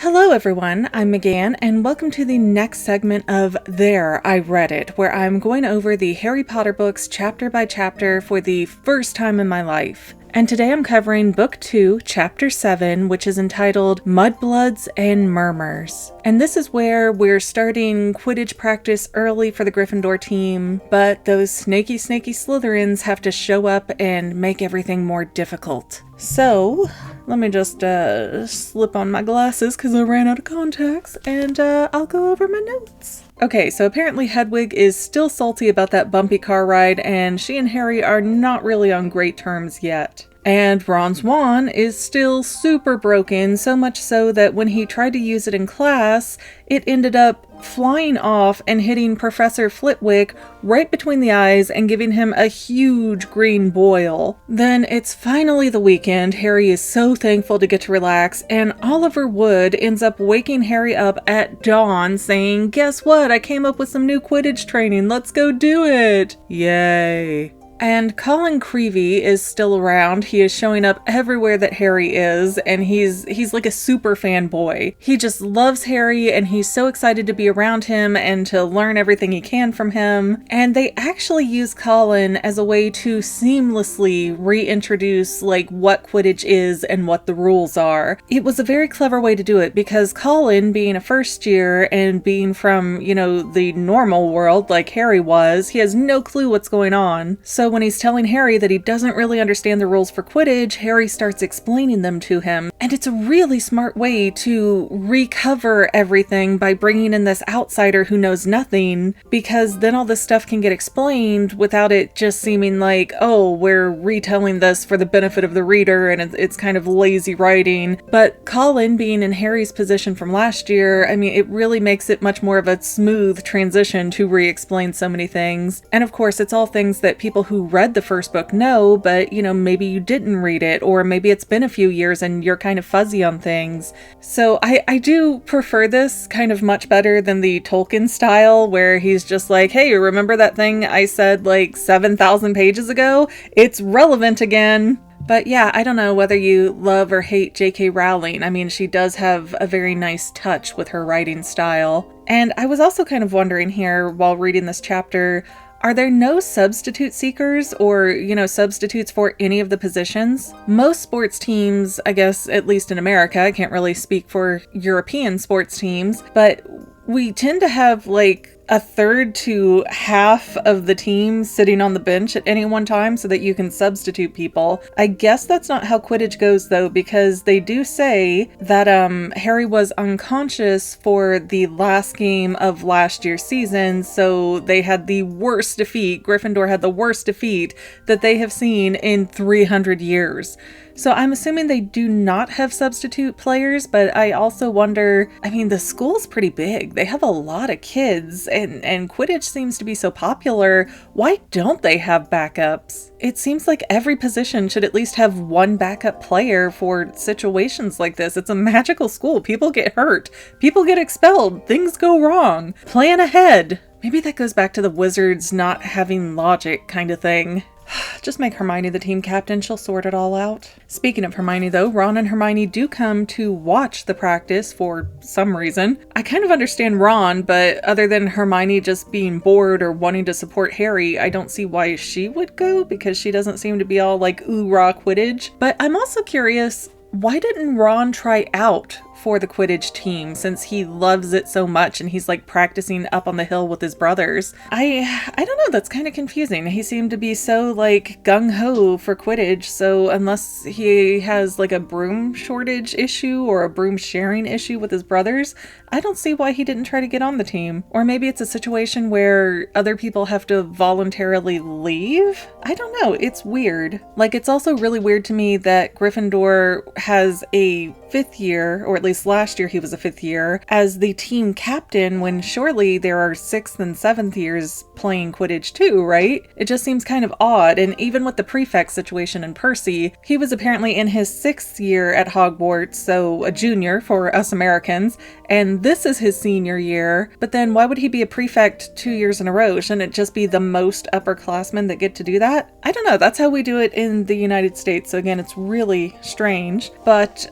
Hello everyone, I'm Megan, and welcome to the next segment of There, I Read It, where I'm going over the Harry Potter books chapter by chapter for the first time in my life. And today I'm covering Book 2, Chapter 7, which is entitled Mudbloods and Murmurs. And this is where we're starting Quidditch practice early for the Gryffindor team, but those snaky Slytherins have to show up and make everything more difficult. So, let me just slip on my glasses because I ran out of contacts, and I'll go over my notes. Okay, so apparently Hedwig is still salty about that bumpy car ride, and she and Harry are not really on great terms yet. And Ron's wand is still super broken, so much so that when he tried to use it in class, it ended up flying off and hitting Professor Flitwick right between the eyes and giving him a huge green boil. Then it's finally the weekend. Harry is so thankful to get to relax, and Oliver Wood ends up waking Harry up at dawn saying, "Guess what? I came up with some new Quidditch training. Let's go do it." Yay. And Colin Creevey is still around. He is showing up everywhere that Harry is, and he's like a super fanboy. He just loves Harry, and he's so excited to be around him and to learn everything he can from him. And they actually use Colin as a way to seamlessly reintroduce like what Quidditch is and what the rules are. It was a very clever way to do it because Colin, being a first year and being from, the normal world like Harry was, he has no clue what's going on. So when he's telling Harry that he doesn't really understand the rules for Quidditch, Harry starts explaining them to him. And it's a really smart way to recover everything by bringing in this outsider who knows nothing, because then all this stuff can get explained without it just seeming like, oh, we're retelling this for the benefit of the reader and it's kind of lazy writing. But Colin being in Harry's position from last year, it really makes it much more of a smooth transition to re-explain so many things. And of course, it's all things that people who read the first book know, but maybe you didn't read it, or maybe it's been a few years and you're kind of fuzzy on things. So I do prefer this kind of much better than the Tolkien style where he's just like, hey, remember that thing I said like 7,000 pages ago? It's relevant again. But yeah, I don't know whether you love or hate J.K. Rowling. She does have a very nice touch with her writing style. And I was also kind of wondering here while reading this chapter, are there no substitute seekers or, substitutes for any of the positions? Most sports teams, I guess, at least in America, I can't really speak for European sports teams, but we tend to have like a third to half of the team sitting on the bench at any one time so that you can substitute people. I guess that's not how Quidditch goes though, because they do say that Harry was unconscious for the last game of last year's season, so they had the worst defeat. Gryffindor had the worst defeat that they have seen in 300 years. So I'm assuming they do not have substitute players, but I also wonder, the school's pretty big. They have a lot of kids, and Quidditch seems to be so popular. Why don't they have backups? It seems like every position should at least have one backup player for situations like this. It's a magical school. People get hurt. People get expelled. Things go wrong. Plan ahead. Maybe that goes back to the wizards not having logic kind of thing. Just make Hermione the team captain, she'll sort it all out. Speaking of Hermione though, Ron and Hermione do come to watch the practice for some reason. I kind of understand Ron, but other than Hermione just being bored or wanting to support Harry, I don't see why she would go, because she doesn't seem to be all like ooh-rah Quidditch. But I'm also curious, why didn't Ron try out for the Quidditch team since he loves it so much and he's like practicing up on the hill with his brothers? I don't know, that's kind of confusing. He seemed to be so like gung-ho for Quidditch, so unless he has like a broom shortage issue or a broom sharing issue with his brothers, I don't see why he didn't try to get on the team. Or maybe it's a situation where other people have to voluntarily leave? I don't know, it's weird. Like, it's also really weird to me that Gryffindor has a 5th year, or at least last year he was a 5th year, as the team captain when surely there are 6th and 7th years playing Quidditch too, right? It just seems kind of odd. And even with the prefect situation in Percy, he was apparently in his 6th year at Hogwarts, so a junior for us Americans, and this is his senior year. But then why would he be a prefect 2 years in a row? Shouldn't it just be the most upperclassmen that get to do that? I don't know, that's how we do it in the United States, so again, it's really strange. But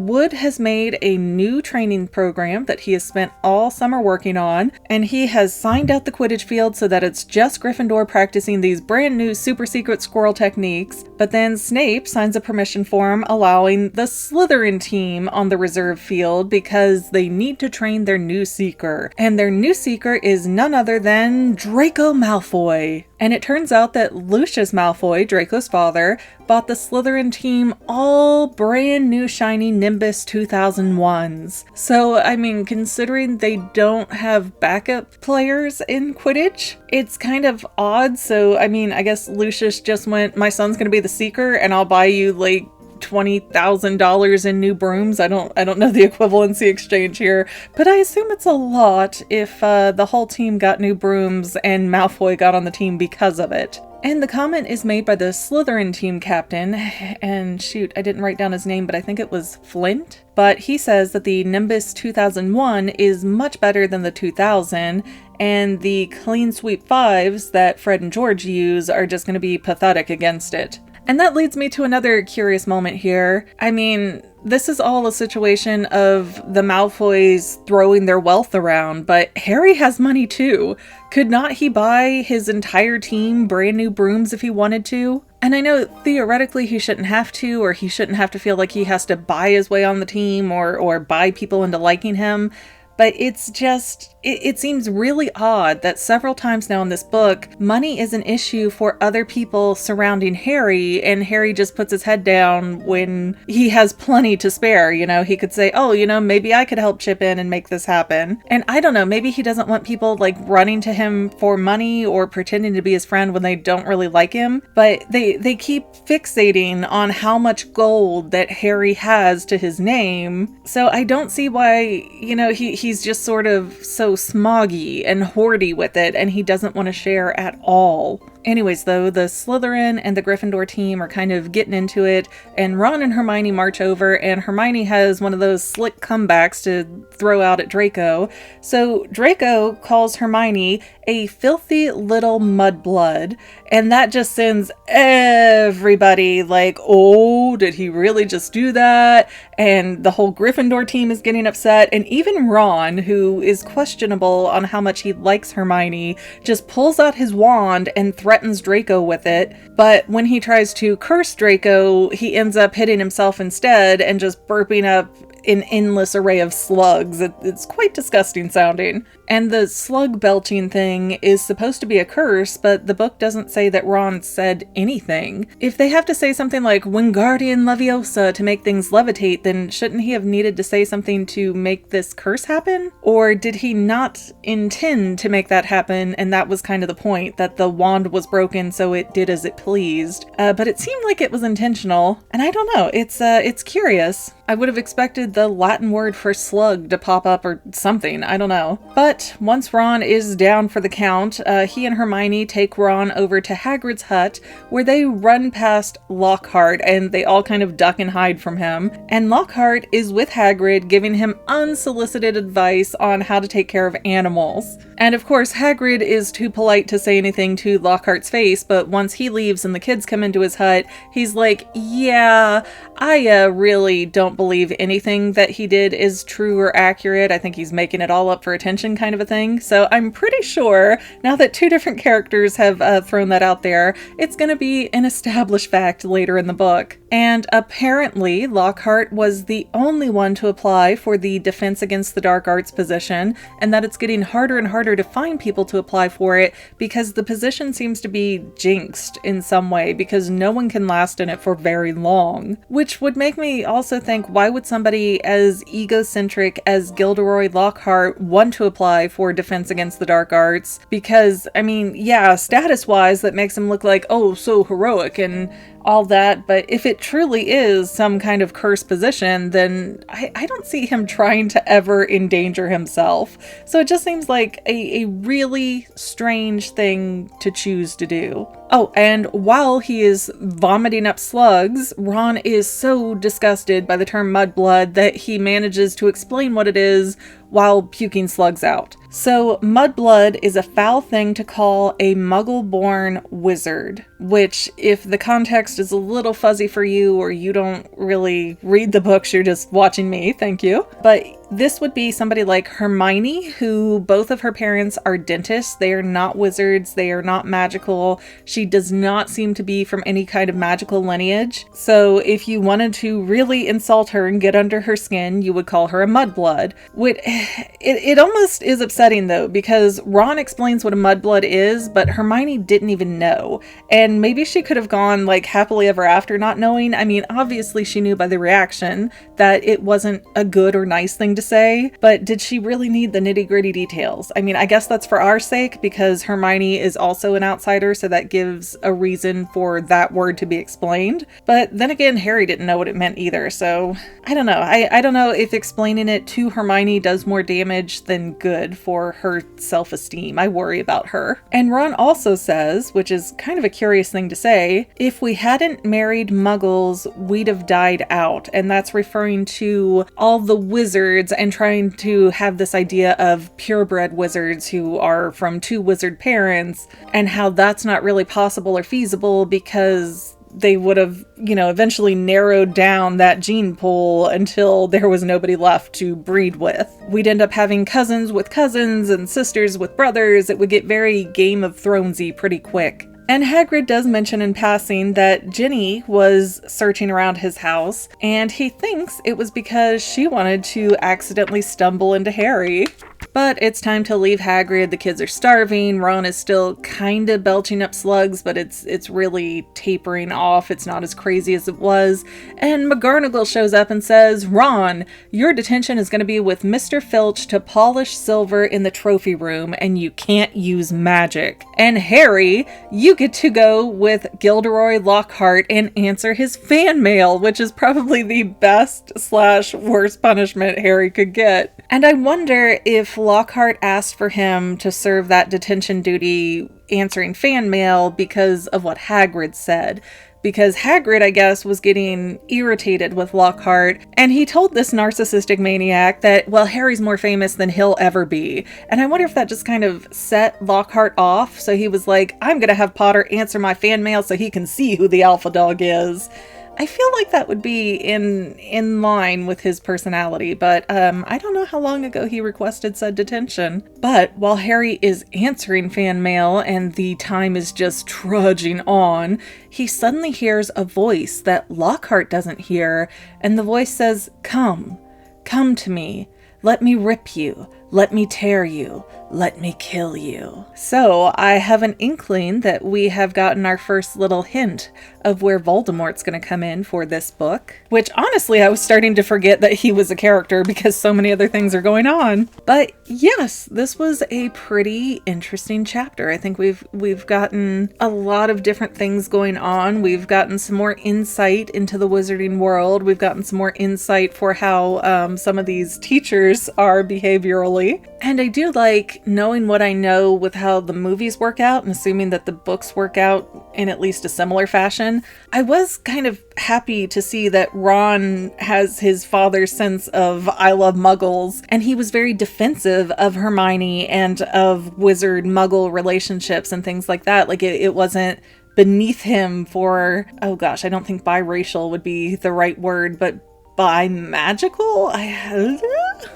Wood has made a new training program that he has spent all summer working on, and he has signed out the Quidditch field so that it's just Gryffindor practicing these brand new super secret squirrel techniques. But then Snape signs a permission form allowing the Slytherin team on the reserve field because they need to train their new seeker. And their new seeker is none other than Draco Malfoy. And it turns out that Lucius Malfoy, Draco's father, bought the Slytherin team all brand new shiny Nimbus 2001s. So, I mean, considering they don't have backup players in Quidditch, it's kind of odd. So, I mean, I guess Lucius just went, my son's gonna be the seeker and I'll buy you like $20,000 in new brooms. I don't know the equivalency exchange here, but I assume it's a lot if the whole team got new brooms and Malfoy got on the team because of it. And the comment is made by the Slytherin team captain, and shoot, I didn't write down his name, but I think it was Flint. But he says that the Nimbus 2001 is much better than the 2000, and the clean sweep 5s that Fred and George use are just going to be pathetic against it. And that leads me to another curious moment here. I mean, this is all a situation of the Malfoys throwing their wealth around, but Harry has money too. Could not he buy his entire team brand new brooms if he wanted to? And I know theoretically he shouldn't have to, or he shouldn't have to feel like he has to buy his way on the team or buy people into liking him. But it's just, it seems really odd that several times now in this book, money is an issue for other people surrounding Harry, and Harry just puts his head down when he has plenty to spare. You know, he could say, oh, you know, maybe I could help chip in and make this happen. And I don't know, maybe he doesn't want people like running to him for money or pretending to be his friend when they don't really like him. But they keep fixating on how much gold that Harry has to his name. So I don't see why, you know, he's just sort of so smoggy and hoardy with it, and he doesn't want to share at all. Anyways, though, the Slytherin and the Gryffindor team are kind of getting into it, and Ron and Hermione march over, and Hermione has one of those slick comebacks to throw out at Draco. So Draco calls Hermione a filthy little mudblood, and that just sends everybody like, oh, did he really just do that? And the whole Gryffindor team is getting upset, and even Ron, who is questionable on how much he likes Hermione, just pulls out his wand and threatens Draco with it. But when he tries to curse Draco, he ends up hitting himself instead and just burping up an endless array of slugs. It's quite disgusting sounding. And the slug belching thing is supposed to be a curse, but the book doesn't say that Ron said anything. If they have to say something like Wingardium Leviosa to make things levitate, then shouldn't he have needed to say something to make this curse happen? Or did he not intend to make that happen, and that was kind of the point, that the wand was broken so it did as it pleased? But it seemed like it was intentional, and I don't know, it's curious. I would have expected the Latin word for slug to pop up or something, I don't know. But once Ron is down for the count, he and Hermione take Ron over to Hagrid's hut, where they run past Lockhart, and they all kind of duck and hide from him. And Lockhart is with Hagrid, giving him unsolicited advice on how to take care of animals. And of course, Hagrid is too polite to say anything to Lockhart's face, but once he leaves and the kids come into his hut, he's like, yeah, I really don't believe anything that he did is true or accurate. I think he's making it all up for attention kind of a thing. So I'm pretty sure, now that two different characters have thrown that out there, it's going to be an established fact later in the book. And apparently, Lockhart was the only one to apply for the Defense Against the Dark Arts position, and that it's getting harder and harder to find people to apply for it because the position seems to be jinxed in some way because no one can last in it for very long. Which would make me also think, why would somebody as egocentric as Gilderoy Lockhart want to apply for Defense Against the Dark Arts? Because, I mean, yeah, status-wise, that makes him look like, oh, so heroic and all that, but if it truly is some kind of cursed position, then I don't see him trying to ever endanger himself. So it just seems like a really strange thing to choose to do. Oh, and while he is vomiting up slugs, Ron is so disgusted by the term mudblood that he manages to explain what it is while puking slugs out. So mudblood is a foul thing to call a muggle-born wizard, which, if the context is a little fuzzy for you or you don't really read the books, you're just watching me, thank you. But this would be somebody like Hermione, who both of her parents are dentists. They are not wizards. They are not magical. She does not seem to be from any kind of magical lineage. So if you wanted to really insult her and get under her skin, you would call her a mudblood. It almost is upsetting though, because Ron explains what a mudblood is, but Hermione didn't even know. And maybe she could have gone like happily ever after not knowing. I mean, obviously she knew by the reaction that it wasn't a good or nice thing to say, but did she really need the nitty-gritty details? I mean, I guess that's for our sake because Hermione is also an outsider, so that gives a reason for that word to be explained. But then again, Harry didn't know what it meant either, so I don't know. I don't know if explaining it to Hermione does more damage than good for her self-esteem. I worry about her. And Ron also says, which is kind of a curious thing to say, if we hadn't married muggles, we'd have died out. And that's referring to all the wizards and trying to have this idea of purebred wizards who are from two wizard parents, and how that's not really possible or feasible because they would have, eventually narrowed down that gene pool until there was nobody left to breed with. We'd end up having cousins with cousins and sisters with brothers. It would get very Game of Thronesy pretty quick. And Hagrid does mention in passing that Ginny was searching around his house, and he thinks it was because she wanted to accidentally stumble into Harry. But it's time to leave Hagrid. The kids are starving. Ron is still kind of belching up slugs, but it's really tapering off. It's not as crazy as it was. And McGonagall shows up and says, "Ron, your detention is going to be with Mr. Filch to polish silver in the trophy room, and you can't use magic. And Harry, you get to go with Gilderoy Lockhart and answer his fan mail," which is probably the best/worst punishment Harry could get. And I wonder if Lockhart asked for him to serve that detention duty answering fan mail because of what Hagrid said. Because Hagrid, I guess, was getting irritated with Lockhart, and he told this narcissistic maniac that, well, Harry's more famous than he'll ever be. And I wonder if that just kind of set Lockhart off, so he was like, I'm gonna have Potter answer my fan mail so he can see who the alpha dog is. I feel like that would be in line with his personality, but I don't know how long ago he requested said detention. But while Harry is answering fan mail and the time is just trudging on, he suddenly hears a voice that Lockhart doesn't hear, and the voice says, "Come to me. Let me rip you. Let me tear you. Let me kill you." So I have an inkling that we have gotten our first little hint of where Voldemort's going to come in for this book, which honestly I was starting to forget that he was a character because so many other things are going on. But yes, this was a pretty interesting chapter. I think we've gotten a lot of different things going on. We've gotten some more insight into the wizarding world. We've gotten some more insight for how some of these teachers are behaviorally. And I do like knowing what I know with how the movies work out and assuming that the books work out in at least a similar fashion. I was kind of happy to see that Ron has his father's sense of I love muggles, and he was very defensive of Hermione and of wizard muggle relationships and things like that. Like it wasn't beneath him for, oh gosh, I don't think biracial would be the right word, but bi-magical?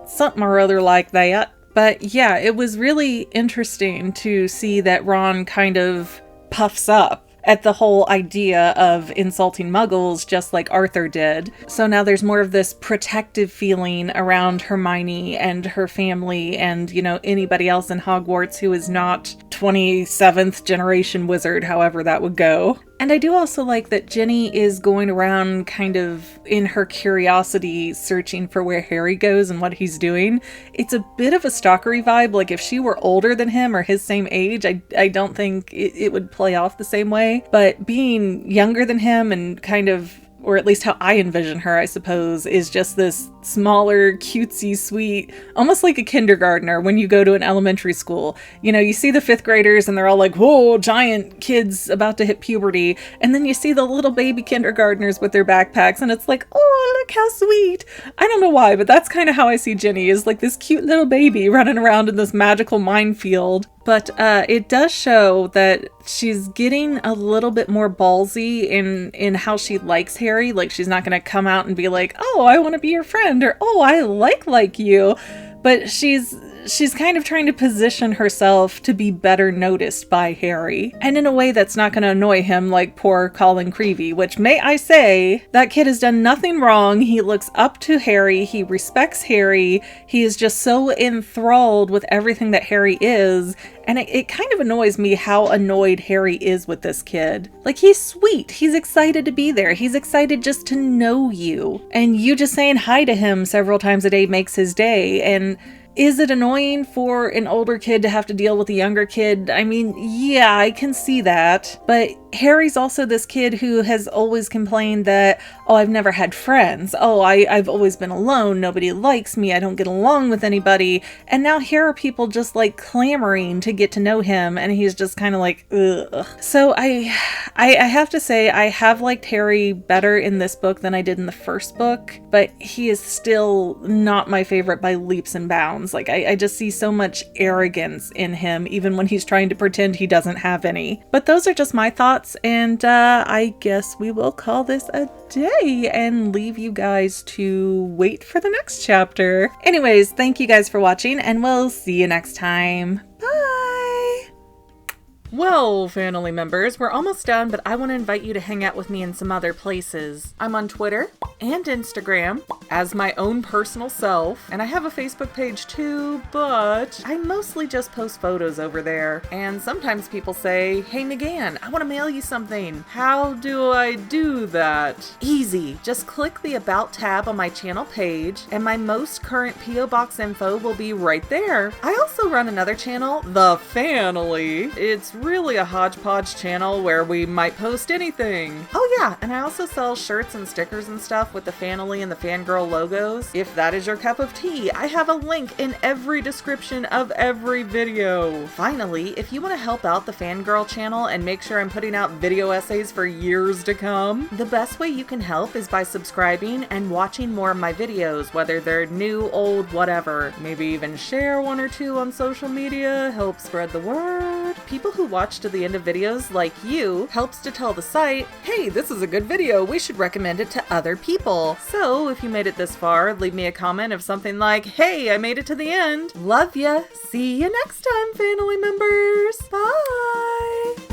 Something or other like that. But yeah, it was really interesting to see that Ron kind of puffs up at the whole idea of insulting muggles just like Arthur did. So now there's more of this protective feeling around Hermione and her family and, anybody else in Hogwarts who is not 27th generation wizard, however that would go. And I do also like that Ginny is going around kind of in her curiosity searching for where Harry goes and what he's doing. It's a bit of a stalkery vibe. Like if she were older than him or his same age, I don't think it would play off the same way. But being younger than him and kind of, or at least how I envision her, I suppose, is just this smaller, cutesy, sweet, almost like a kindergartner when you go to an elementary school. You see the 5th graders and they're all like, whoa, giant kids about to hit puberty. And then you see the little baby kindergartners with their backpacks and it's like, oh, look how sweet. I don't know why, but that's kind of how I see Ginny, is like this cute little baby running around in this magical minefield. But it does show that she's getting a little bit more ballsy in how she likes Harry. Like, she's not going to come out and be like, oh, I want to be your friend, or oh, I like you. But she's kind of trying to position herself to be better noticed by Harry, and in a way that's not going to annoy him like poor Colin Creevey, which, may I say, that kid has done nothing wrong. He looks up to Harry, he respects Harry, he is just so enthralled with everything that Harry is, and it kind of annoys me how annoyed Harry is with this kid. Like, he's sweet, he's excited to be there, he's excited just to know you, and you just saying hi to him several times a day makes his day. And is it annoying for an older kid to have to deal with a younger kid? I mean, yeah, I can see that. But Harry's also this kid who has always complained that, oh, I've never had friends. Oh, I've always been alone. Nobody likes me. I don't get along with anybody. And now here are people just like clamoring to get to know him. And he's just kind of like, ugh. So I have to say, I have liked Harry better in this book than I did in the first book. But he is still not my favorite by leaps and bounds. Like, I just see so much arrogance in him, even when he's trying to pretend he doesn't have any. But those are just my thoughts, and I guess we will call this a day and leave you guys to wait for the next chapter. Anyways, thank you guys for watching, and we'll see you next time. Bye! Well, family members, we're almost done, but I want to invite you to hang out with me in some other places. I'm on Twitter and Instagram as my own personal self, and I have a Facebook page too, but I mostly just post photos over there. And sometimes people say, hey McGann, I want to mail you something. How do I do that? Easy. Just click the About tab on my channel page, and my most current P.O. Box info will be right there. I also run another channel, The Family. It's really a hodgepodge channel where we might post anything. Oh yeah, and I also sell shirts and stickers and stuff with the Family and the Fangirl logos. If that is your cup of tea, I have a link in every description of every video. Finally, if you want to help out the Fangirl channel and make sure I'm putting out video essays for years to come, the best way you can help is by subscribing and watching more of my videos, whether they're new, old, whatever. Maybe even share one or two on social media, help spread the word. People who watch to the end of videos, like you, helps to tell the site, hey, this is a good video, we should recommend it to other people. So if you made it this far, leave me a comment of something like, hey, I made it to the end. Love ya. See you next time, family members. Bye.